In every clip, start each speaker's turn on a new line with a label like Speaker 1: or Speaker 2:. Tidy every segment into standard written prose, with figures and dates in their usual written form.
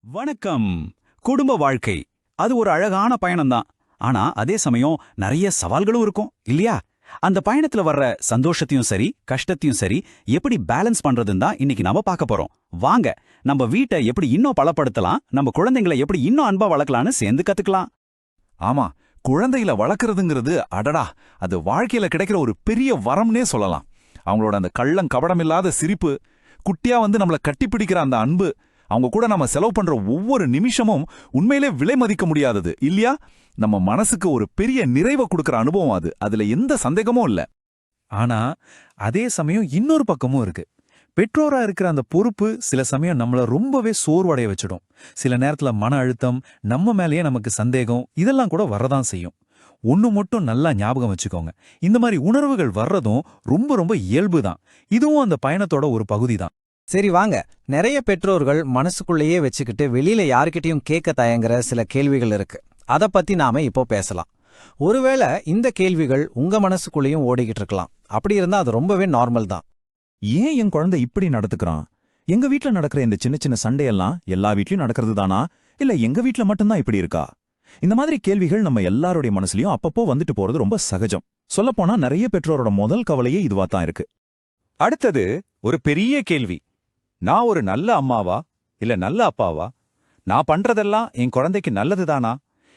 Speaker 1: வணக்கம். குடும்ப வாழ்க்கை அது ஒரு அழகான பயணம்தான். ஆனா அதே சமயம் நிறைய சவால்களும் இருக்கும் இல்லையா? அந்த பயணத்துல வர்ற சந்தோஷத்தையும் சரி கஷ்டத்தையும் சரி எப்படி பேலன்ஸ் பண்றதுன்னு தான் இன்னைக்கு நாம பார்க்க போறோம். வாங்க நம்ம வீட்டை எப்படி இன்னும் பலப்படுத்தலாம், நம்ம குழந்தைங்களை எப்படி இன்னும் அன்பா வளர்க்கலாம்னு சேர்ந்து கத்துக்கலாம்.
Speaker 2: ஆமா, குழந்தைகளை வளர்க்கறதுங்கிறது அடடா, அது வாழ்க்கையில கிடைக்கிற ஒரு பெரிய வரம்னே சொல்லலாம். அவங்களோட அந்த கள்ளம் கபடமில்லாத சிரிப்பு, குட்டியா வந்து நம்மள கட்டிப்பிடிக்கிற அந்த அன்பு, அவங்க கூட நம்ம செலவு பண்ற ஒவ்வொரு நிமிஷமும் உண்மையிலே விலை மதிக்க முடியாதது இல்லையா? நம்ம மனசுக்கு ஒரு பெரிய நிறைவை கொடுக்கிற அனுபவம் அது. அதுல எந்த சந்தேகமும் இல்ல.
Speaker 3: ஆனா அதே சமயம் இன்னொரு பக்கமும் இருக்கு. பெற்றோரா இருக்கிற அந்த பொறுப்பு சில சமயம் நம்மள ரொம்பவே சோர்வடைய வச்சிடும். சில நேரத்துல மன அழுத்தம், நம்ம மேலேயே நமக்கு சந்தேகம், இதெல்லாம் கூட வரதான் செய்யும். ஒண்ணு மட்டும் நல்லா ஞாபகம் வச்சுக்கோங்க, இந்த மாதிரி உணர்வுகள் வர்றதும் ரொம்ப ரொம்ப இயல்பு தான். இதுவும் அந்த பயணத்தோட ஒரு பகுதி தான்.
Speaker 4: சரி வாங்க, நிறைய பெற்றோர்கள் மனசுக்குள்ளேயே வச்சுக்கிட்டு வெளியில யாருக்கிட்டையும் கேட்க தயங்குற சில கேள்விகள் இருக்கு. அத பத்தி நாம இப்போ பேசலாம். ஒருவேளை இந்த கேள்விகள் உங்க மனசுக்குள்ளேயும் ஓடிக்கிட்டு இருக்கலாம். அப்படி இருந்தா அது ரொம்பவே நார்மல் தான்.
Speaker 2: ஏன் என் குழந்தை இப்படி நடந்துக்கிறான்? எங்க வீட்ல நடக்கிற இந்த சின்ன சின்ன சண்டையெல்லாம் எல்லா வீட்லயும் நடக்கிறது தானா, இல்ல எங்க வீட்ல மட்டும்தான் இப்படி இருக்கா? இந்த மாதிரி கேள்விகள் நம்ம எல்லாருடைய மனசுலயும் அப்பப்போ வந்துட்டு போறது ரொம்ப சகஜம். சொல்லப்போனா நிறைய பெற்றோரோட முதல் கவலையே இதுவா தான் இருக்கு.
Speaker 1: அடுத்தது ஒரு பெரிய கேள்வி. நான் ஒரு நல்ல அம்மாவா இல்ல நல்ல அப்பாவா? நான் பண்றதெல்லாம் என் குழந்தைக்கு நல்லதுதானா?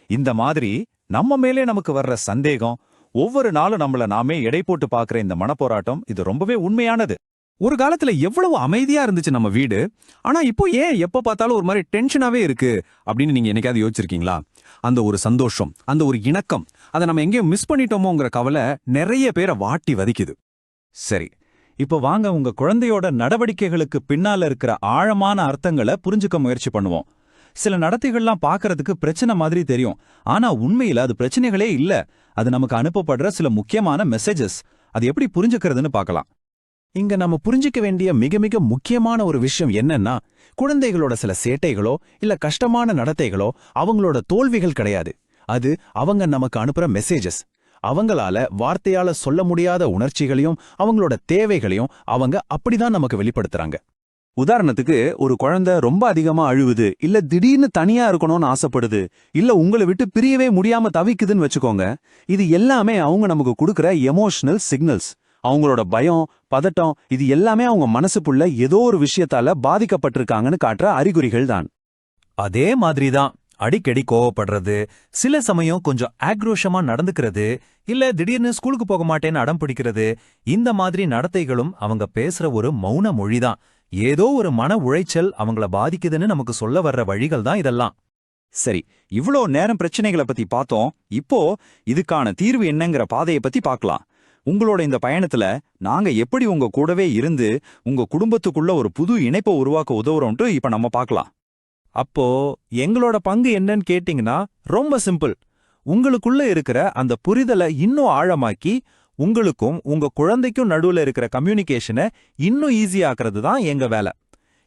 Speaker 1: இந்த மாதிரி நம்ம மேலே நமக்கு வர்ற சந்தேகம், ஒவ்வொரு நாளும் நம்மள நாமே எடை போட்டு பார்க்கிற இந்த மனப்போராட்டம், இது ரொம்பவே உண்மையானது.
Speaker 3: ஒரு காலத்துல எவ்வளவு அமைதியா இருந்துச்சு நம்ம வீடு, ஆனா இப்போ ஏன் எப்ப பார்த்தாலும் ஒரு மாதிரி டென்ஷனாவே இருக்கு அப்படின்னு நீங்க என்னைக்காவது யோசிச்சிருக்கீங்களா? அந்த ஒரு சந்தோஷம், அந்த ஒரு இணக்கம், அதை நம்ம எங்கேயும் மிஸ் பண்ணிட்டோமோங்கிற கவலை நிறைய பேரை வாட்டி வதைக்குது.
Speaker 1: சரி, இப்ப வாங்க உங்க குழந்தையோட நடவடிக்கைகளுக்கு பின்னால இருக்கிற ஆழமான அர்த்தங்களை புரிஞ்சுக்க முயற்சி பண்ணுவோம். சில நடத்தைகள்லாம் பார்க்கறதுக்கு பிரச்சனை மாதிரி தெரியும், ஆனா உண்மையில அது பிரச்சனைகளே இல்ல. அது நமக்கு அனுப்பப்படுற சில முக்கியமான மெசேஜஸ். அது எப்படி புரிஞ்சுக்கிறதுன்னு பார்க்கலாம்.
Speaker 3: இங்க நம்ம புரிஞ்சிக்க வேண்டிய மிக மிக முக்கியமான ஒரு விஷயம் என்னன்னா, குழந்தைகளோட சில சேட்டைகளோ இல்ல கஷ்டமான நடத்தைகளோ அவங்களோட தோல்விகள் கிடையாது. அது அவங்க நமக்கு அனுப்புற மெசேஜஸ். அவங்களால வார்த்தையால சொல்ல முடியாத உணர்ச்சிகளையும் அவங்களோட தேவைகளையும் அவங்க அப்படிதான் நமக்கு வெளிப்படுத்துறாங்க.
Speaker 1: உதாரணத்துக்கு, ஒரு குழந்தை ரொம்ப அதிகமா அழுவுது, இல்ல திடீர்னு தனியா இருக்கணும்னு ஆசைப்படுது, இல்ல உங்களை விட்டு பிரியவே முடியாம தவிக்குதுன்னு வச்சுக்கோங்க. இது எல்லாமே அவங்க நமக்கு கொடுக்கிற எமோஷனல் சிக்னல்ஸ். அவங்களோட பயம், பதட்டம், இது எல்லாமே அவங்க மனசுக்குள்ள ஏதோ ஒரு விஷயத்தால பாதிக்கப்பட்டிருக்காங்கன்னு காட்டுற அறிகுறிகள் தான்.
Speaker 3: அதே மாதிரிதான் அடிக்கடி கோவப்படுறது, சில சமயம் கொஞ்சம் ஆக்ரோஷமா நடந்துக்கிறது, இல்ல திடீர்னு ஸ்கூலுக்கு போக மாட்டேன்னு அடம் பிடிக்கிறது, இந்த மாதிரி நடத்தைகளும் அவங்க பேசுற ஒரு மௌன மொழிதான். ஏதோ ஒரு மன உளைச்சல் அவங்கள பாதிக்குதுன்னு நமக்கு சொல்ல வர்ற வழிகள் தான் இதெல்லாம்.
Speaker 1: சரி, இவ்ளோ நேரம் பிரச்சனைகளை பத்தி பார்த்தோம். இப்போ இதுக்கான தீர்வு என்னங்கிற பாதையை பத்தி பார்க்கலாம். உங்களோட இந்த பயணத்துல நாங்க எப்படி உங்க கூடவே இருந்து உங்க குடும்பத்துக்குள்ள ஒரு புது இணைப்பை உருவாக்க உதவுறோம்ட்டு இப்ப நம்ம பார்க்கலாம்.
Speaker 3: அப்போ எங்களோட பங்கு என்னன்னு கேட்டிங்கன்னா ரொம்ப சிம்பிள். உங்களுக்குள்ள இருக்கிற அந்த புரிதலை இன்னும் ஆழமாக்கி உங்களுக்கும் உங்க குழந்தைக்கும் நடுவுல இருக்கிற கம்யூனிகேஷனை இன்னும் ஈஸியாக்குறது தான் எங்க வேலை.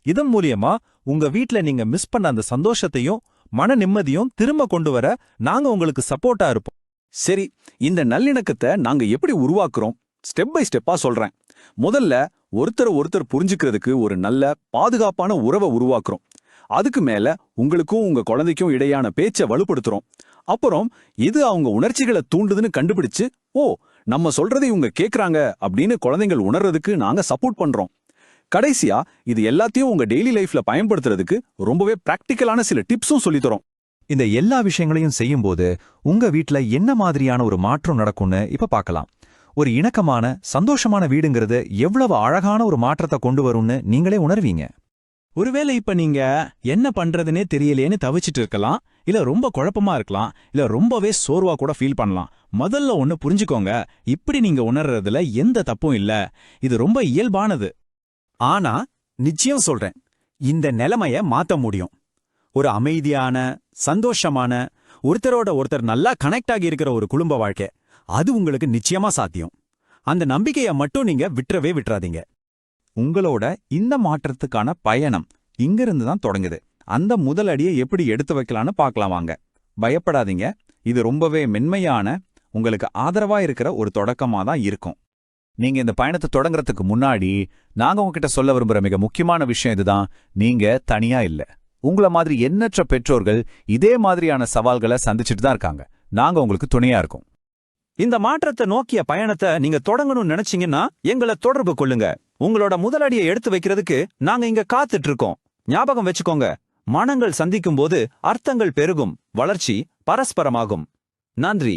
Speaker 3: இதன் மூலியமா உங்க வீட்ல நீங்க மிஸ் பண்ண அந்த சந்தோஷத்தையும் மன நிம்மதியும் திரும்ப கொண்டு வர நாங்க உங்களுக்கு சப்போர்ட்டா இருப்போம்.
Speaker 1: சரி, இந்த நல்லிணக்கத்தை நாங்க எப்படி உருவாக்குறோம்? ஸ்டெப் பை ஸ்டெப்பா சொல்றேன். முதல்ல ஒருத்தர் புரிஞ்சுக்கிறதுக்கு ஒரு நல்ல பாதுகாப்பான உறவை உருவாக்குறோம். அதுக்கு மேல உங்களுக்கும் உங்க குழந்தைக்கும் இடையான பேச்சை வலுப்படுத்துறோம். அப்புறம் இது அவங்க உணர்ச்சிகளை தூண்டுதுன்னு கண்டுபிடிச்சு, ஓ, நம்ம சொல்றதை இவங்க கேக்குறாங்க அப்படின்னு குழந்தைகள் உணர்றதுக்கு நாங்க சப்போர்ட் பண்றோம். கடைசியா இது எல்லாத்தையும் உங்க டெய்லி லைஃப்ல பயன்படுத்துறதுக்கு ரொம்பவே பிராக்டிக்கலான சில டிப்ஸும் சொல்லித்தரோம்.
Speaker 3: இந்த எல்லா விஷயங்களையும் செய்யும்போது உங்க வீட்ல என்ன மாதிரியான ஒரு மாற்றம் நடக்கும்னு இப்ப பார்க்கலாம். ஒரு இணக்கமான சந்தோஷமான வீடுங்கிறது எவ்வளவு அழகான ஒரு மாற்றத்தை கொண்டு வரும்னு நீங்களே உணர்வீங்க.
Speaker 5: ஒருவேளை இப்ப நீங்க என்ன பண்றதுனே தெரியலேன்னு தவிச்சிட்டு இருக்கலாம், இல்ல ரொம்ப குழப்பமா இருக்கலாம், இல்ல ரொம்பவே சோர்வா கூட ஃபீல் பண்ணலாம். முதல்ல ஒன்னு புரிஞ்சுக்கோங்க, இப்படி நீங்க உணர்றதுல எந்த தப்பும் இல்ல. இது ரொம்ப இயல்பானது.
Speaker 1: ஆனா நிச்சயம் சொல்றேன், இந்த நிலைமைய மாத்த முடியும். ஒரு அமைதியான, சந்தோஷமான, ஒருத்தரோட ஒருத்தர் நல்லா கனெக்ட் ஆகி இருக்கிற ஒரு குடும்ப வாழ்க்கை, அது உங்களுக்கு நிச்சயமா சாத்தியம். அந்த நம்பிக்கையை மட்டும் நீங்க விட்டுறாதீங்க. உங்களோட இந்த மாற்றத்துக்கான பயணம் இங்கிருந்து தான் தொடங்குது. அந்த முதல் அடியை எப்படி எடுத்து வைக்கலான்னு பார்க்கலாம் வாங்க. பயப்படாதீங்க, இது ரொம்பவே மென்மையான, உங்களுக்கு ஆதரவா இருக்கிற ஒரு தொடக்கமா தான் இருக்கும். நீங்க இந்த பயணத்தை தொடங்குறதுக்கு முன்னாடி நாங்க உங்ககிட்ட சொல்ல விரும்புற மிக முக்கியமான விஷயம் இதுதான். நீங்க தனியா இல்ல.
Speaker 2: உங்கள மாதிரி எண்ணற்ற பெற்றோர்கள் இதே மாதிரியான சவால்களை சந்திச்சுட்டு தான் இருக்காங்க. நாங்க உங்களுக்கு துணையா இருக்கோம்.
Speaker 1: இந்த மாற்றத்தை நோக்கிய பயணத்தை நீங்க தொடங்கணும்னு நினைச்சீங்கன்னா எங்களை தொடர்பு கொள்ளுங்க. உங்களோட முதலடியை எடுத்து வைக்கிறதுக்கு நாங்க இங்க காத்துட்டு இருக்கோம். ஞாபகம் வச்சுக்கோங்க, மனங்கள் சந்திக்கும் போது அர்த்தங்கள் பெருகும், வளர்ச்சி பரஸ்பரமாகும். நன்றி.